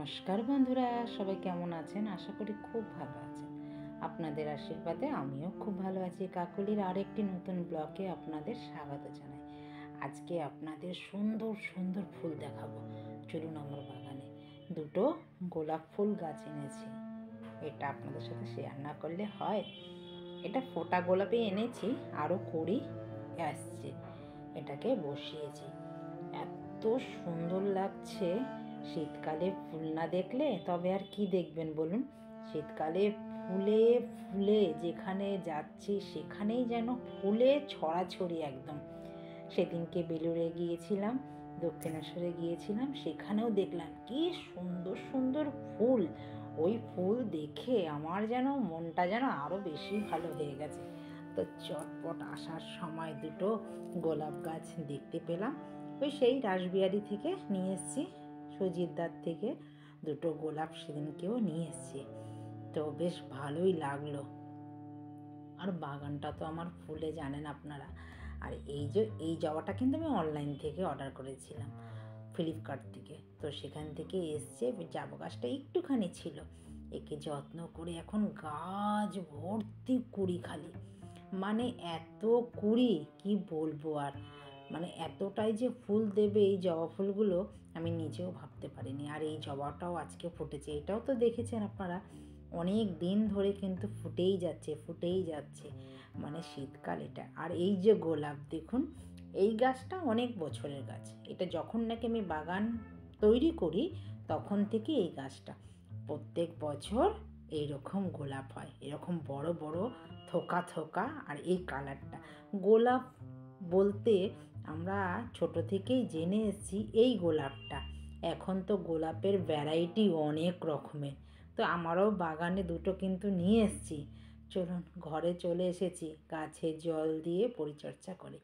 নমস্কার বন্ধুরা, সবাই কেমন আছেন? আশা করি খুব ভালো আছেন। আপনাদের আশীর্বাদে আমিও খুব ভালো আছি। কাকলির আরেকটি নতুন ব্লগে আপনাদের স্বাগত জানাই। আজকে আপনাদের সুন্দর সুন্দর ফুল দেখাবো। চলুন আমার বাগানে দুটো গোলাপ ফুল গাছ এনেছি। এটা আপনাদের সাথে শেয়ার না করলে হয়? এটা ফোটা গোলাপে এনেছি, আরও কুড়ি আসছে। এটাকে বসিয়েছি। এত সুন্দর লাগছে। শীতকালে ফুল না দেখলে তবে আর কি দেখবেন বলুন? শীতকালে ফুলে ফুলে যেখানে যাচ্ছি সেখানেই যেন ফুলে ছড়াছড়ি একদম। সেদিনকে বেলুড়ে গিয়েছিলাম, দক্ষিণেশ্বরে গিয়েছিলাম, সেখানেও দেখলাম কি সুন্দর সুন্দর ফুল। ওই ফুল দেখে আমার যেন মনটা যেন আরও বেশি ভালো হয়ে গেছে। তো চটপট আসার সময় দুটো গোলাপ গাছ দেখতে পেলাম। ওই সেই রাসবিহারি থেকে নিয়ে এসেছি, সুজিতদার থেকে দুটো গোলাপ সেদিনকেও নিয়ে এসেছি। তো বেশ ভালোই লাগলো। আর বাগানটা তো আমার ফুলে জানেন আপনারা। আর এই জবাটা কিন্তু আমি অনলাইন থেকে অর্ডার করেছিলাম, ফ্লিপকার্ট থেকে। তো সেখান থেকে এসছে। জবা গাছটা একটুখানি ছিল, একে যত্ন করে এখন গাছ ভর্তি কুড়ি খালি। মানে এত কুড়ি কি বলবো আর। মানে এতটাই যে ফুল দেবে এই জবা ফুলগুলো আমি নিজেও ভাবতে পারিনি। আর এই জবাটাও আজকে ফুটেছে, এটাও তো দেখেছেন আপনারা। অনেক দিন ধরে কিন্তু ফুটেই যাচ্ছে ফুটেই যাচ্ছে। মানে শীতকাল এটা। আর এই যে গোলাপ দেখুন, এই গাছটা অনেক বছরের গাছ। এটা যখন নাকি আমি বাগান তৈরি করি তখন থেকে এই গাছটা প্রত্যেক বছর এইরকম গোলাপ হয়, এরকম বড় বড় থোকা থোকা। আর এই কালারটা গোলাপ বলতে আমরা ছোট থেকেই জেনে এসেছি এই গোলাপটা। এখন তো গোলাপের ভ্যারাইটি অনেক রকমের। তো আমারও বাগানে দুটো কিন্তু নিয়ে এসেছি। চলুন, ঘরে চলে এসেছি। গাছে জল দিয়ে পরিচর্যা করে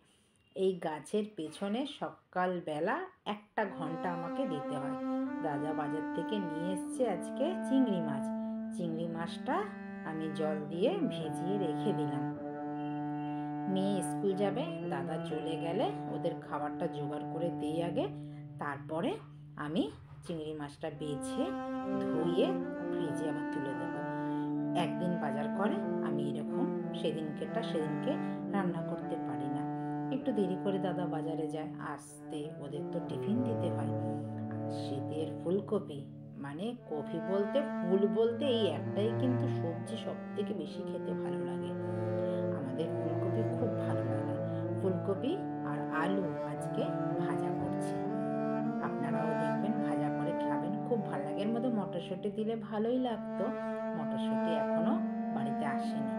এই গাছের পেছনে সকালবেলা 1 ঘন্টা আমাকে দিতে হয়। দাদা বাজার থেকে নিয়ে এসছে আজকে চিংড়ি মাছ। চিংড়ি মাছটা আমি জল দিয়ে ভিজিয়ে রেখে দিলাম। মেয়ে স্কুল যাবে, দাদা চলে গেলে ওদের খাবারটা জোগাড় করে দিই আগে। তারপরে আমি চিংড়ি মাছটা বেছে ধুয়ে ফ্রিজে আবার তুলে দেবো। একদিন বাজার করে আমি এরকম সেদিনকে রান্না করতে পারি না। একটু দেরি করে দাদা বাজারে যায়, আসতে ওদের তো টিফিন দিতে হয়। শীতের ফুলকপি, মানে কপি বলতে ফুল বলতে এই একটাই কিন্তু সবজি সব থেকে বেশি খেতে ভালো লাগে। আমাদের ফুলকপি খুব ভালো লাগে। ফুলকপি আর আলু আজকে ভাজা করছি। আপনারাও দেখবেন ভাজা করে খাবেন, খুব ভালো লাগে। এর মধ্যে মটরশুঁটি দিলে ভালোই লাগতো। মটরশুঁটি এখনো বাড়িতে আসেনি।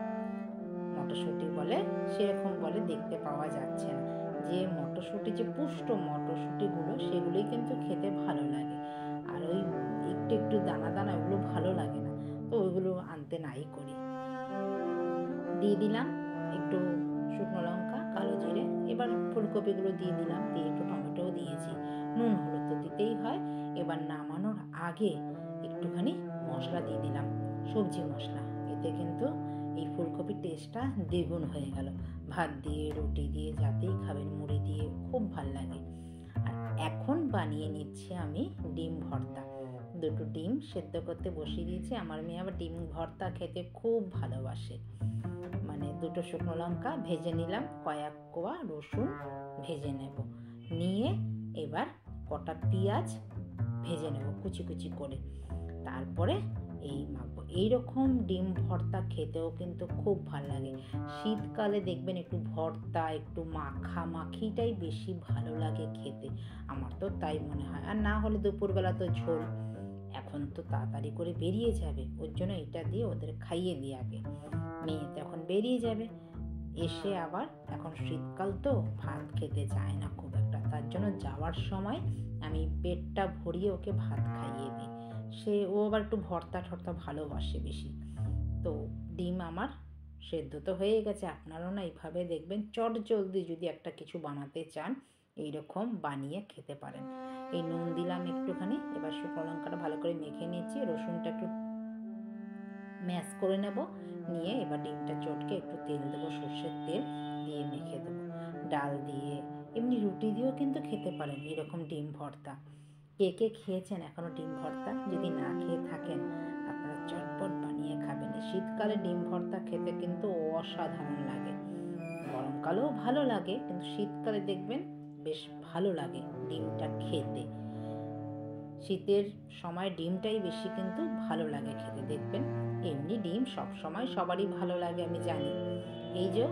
মটরশুঁটি বলে সেরকম বলে দেখতে পাওয়া যাচ্ছে না। যে মটরশুঁটি, যে পুষ্ট মটরশুঁটিগুলো, সেগুলোই কিন্তু খেতে ভালো লাগে। আর ওই একটু একটু দানা দানা ওগুলো ভালো লাগে না। তো ওইগুলো আনতে নাই করি। দিয়ে দিলাম একটু শুকনো লঙ্কা, কালো জিরে। এবার ফুলকপিগুলো দিয়ে দিলাম, দিয়ে একটু টমেটোও দিয়েছি। নুন হলুদ তো দিতেই হয়। এবার নামানোর আগে একটুখানি মশলা দিয়ে দিলাম, সবজি মশলা। এতে কিন্তু এই ফুলকপির টেস্টটা দ্বিগুণ হয়ে গেল। ভাত দিয়ে, রুটি দিয়ে, যাতেই খাবেন, মুড়ি দিয়ে খুব ভাল লাগে। আর এখন বানিয়ে নিচ্ছি আমি ডিম ভর্তা। দুটো ডিম সেদ্ধ করতে বসিয়ে দিয়েছি। আমার মেয়ে আবার ডিম ভর্তা খেতে খুব ভালোবাসে। মানে দুটো শুকনো লঙ্কা ভেজে নিলাম, কয়েক কোয়া রসুন ভেজে নেব, নিয়ে এবার কটা পেঁয়াজ ভেজে নেব কুচি কুচি করে। তারপরে এই মাখবো। এইরকম ডিম ভর্তা খেতেও কিন্তু খুব ভালো লাগে। শীতকালে দেখবেন একটু ভর্তা, একটু মাখামাখিটাই বেশি ভালো লাগে খেতে। আমার তো তাই মনে হয়। আর না হলে দুপুরবেলা তো ঝোল। এখন তো তাড়াতাড়ি করে বেরিয়ে যাবে, ওর জন্য এটা দিয়ে ওদের খাইয়ে দিই আগে। মেয়ে তো এখন বেরিয়ে যাবে, এসে আবার এখন শীতকাল তো ভাত খেতে চায় না খুব একটা। তার জন্য যাওয়ার সময় আমি পেটটা ভরিয়ে ওকে ভাত খাইয়ে দিই। ও আবার একটু ভর্তা ঠর্তা ভালোবাসে বেশি। তো ডিম আমার সেদ্ধ তো হয়ে গেছে। আপনারাও না এইভাবে দেখবেন, চট জলদি যদি একটা কিছু বানাতে চান এইরকম বানিয়ে খেতে পারেন। এই নুন দিলাম একটুখানি। এবার শুকনো লঙ্কাটা ভালো করে মেখে নিচ্ছি, রসুনটা একটু ম্যাশ করে নেব। নিয়ে এবার ডিমটা চটকে একটু তেল দেবো, সর্ষের তেল দিয়ে মেখে দেবো। ডাল দিয়ে, এমনি রুটি দিয়েও কিন্তু খেতে পারেন এরকম ডিম ভর্তা। কে কে খেয়েছেন এখনও ডিম ভর্তা? যদি না খেয়ে থাকেন আপনারা চটপট বানিয়ে খাবেন। শীতকালে ডিম ভর্তা খেতে কিন্তু অসাধারণ লাগে। গরমকালেও ভালো লাগে, কিন্তু শীতকালে দেখবেন বেশ ভালো লাগে ডিমটা খেতে। শীতের সময় ডিমটাই বেশি কিন্তু ভালো লাগে খেতে, দেখবেন। এমনি ডিম সব সময় সবারই ভালো লাগে, আমি জানি। এই যে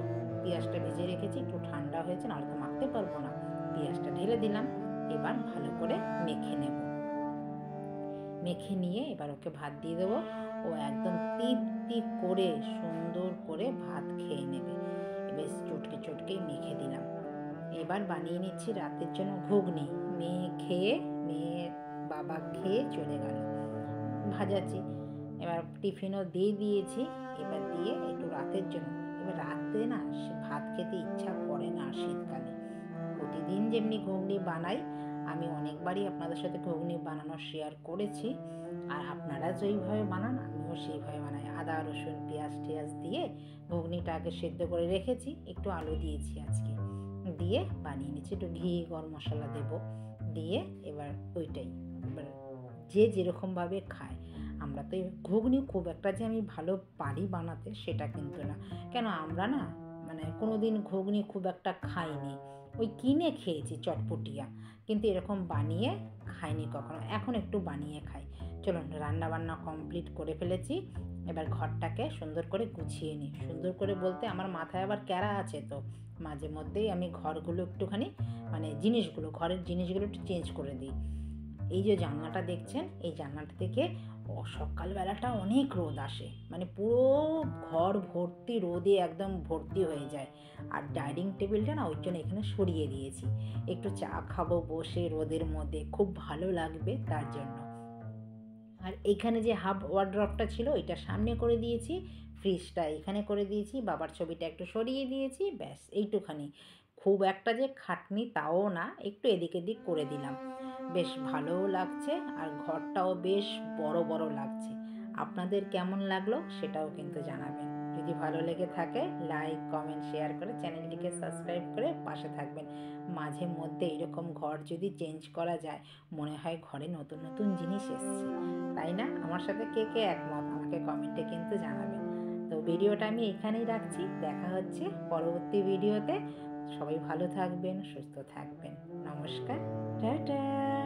পেঁয়াজটা ভেজে রেখেছি, একটু ঠান্ডা হয়েছে, নাহলে তো মাখতে পারবো না। পেঁয়াজটা ঢেলে দিলাম, এবার ভালো করে মেখে নেব। মেখে নিয়ে এবার ওকে ভাত দিয়ে দেবো। ও একদম তৃপ্তি করে সুন্দর করে ভাত খেয়ে নেবে। বেশ চটকে চটকেই মেখে দিলাম। এবার বানিয়ে নিচ্ছি রাতের জন্য ঘুগনি। মেয়ে বাবা খেয়ে চলে গেল, ভাজাচ্ছি। এবার টিফিনও দিয়ে দিয়েছি। এবার দিয়ে একটু রাতের জন্য, এবার রাতে না সে ভাত খেতে ইচ্ছা করে না শীতকালে। প্রতিদিন যেমনি ঘুগনি বানাই, আমি অনেকবারই আপনাদের সাথে ঘুগনি বানানো শেয়ার করেছি। আর আপনারা যেইভাবে বানান আমিও সেইভাবে বানাই। আদা রসুন পেঁয়াজ টিয়াজ দিয়ে ঘুগনিটা আগে সেদ্ধ করে রেখেছি, একটু আলু দিয়েছি আজকে, দিয়ে বানিয়ে নিচ্ছি। একটু ঘি গরম মশলা দেব, দিয়ে এবার ওইটাই এবার যে যেরকমভাবে খায়। আমরা তো ঘুগনি খুব একটা যে আমি ভালো পারি বানাতে সেটা কিন্তু না। কেন, আমরা না মানে কোনো দিন ঘুগনি খুব একটা খাইনি। ওই কিনে খেয়েছি চটপটিয়া, কিন্তু এরকম বানিয়ে খাইনি কখনো। এখন একটু বানিয়ে খাই। চলুন, রান্না বান্না কমপ্লিট করে ফেলেছি। এবার ঘরটাকে সুন্দর করে গুছিয়ে নিই। সুন্দর করে বলতে আমার মাথায় আবার ক্যারা আছে, তো মাঝে মধ্যেই আমি ঘরগুলো একটুখানি ঘরের জিনিসগুলো একটু চেঞ্জ করে দিই। এই যে জানলাটা দেখছেন, এই জানলাটা থেকে সকালবেলাটা অনেক রোদ আসে, মানে পুরো ঘর ভর্তি রোদে একদম ভর্তি হয়ে যায়। আর ডাইনিং টেবিলটা না ওই জন্য এখানে সরিয়ে দিয়েছি, একটু চা খাবো বসে রোদের মধ্যে, খুব ভালো লাগবে তার জন্য। আর এখানে যে হাফ ওয়ার্ড্রপটা ছিল এটা সামনে করে দিয়েছি, ফ্রিজটা এখানে করে দিয়েছি, বাবার ছবিটা একটু সরিয়ে দিয়েছি, ব্যাস এইটুখানি। খুব একটা যে খাটনি তাও না, একটু এদিক এদিক করে দিলাম, বেশ ভালোও লাগছে। আর ঘরটাও বেশ বড় বড় লাগছে। আপনাদের কেমন লাগলো সেটাও কিন্তু জানাবেন। যদি ভালো লেগে থাকে লাইক কমেন্ট শেয়ার করে চ্যানেলটিকে সাবস্ক্রাইব করে পাশে থাকবেন। মাঝে মধ্যে এরকম ঘর যদি চেঞ্জ করা যায়, মনে হয় ঘরে নতুন নতুন জিনিস এসছে, তাই না? আমার সাথে কে কে একমত আমাকে কমেন্টে কিন্তু জানাবেন। তো ভিডিওটা আমি এখানেই রাখছি, দেখা হচ্ছে পরবর্তী ভিডিওতে। সবাই ভালো থাকবেন, সুস্থ থাকবেন। নমস্কার, টাটা।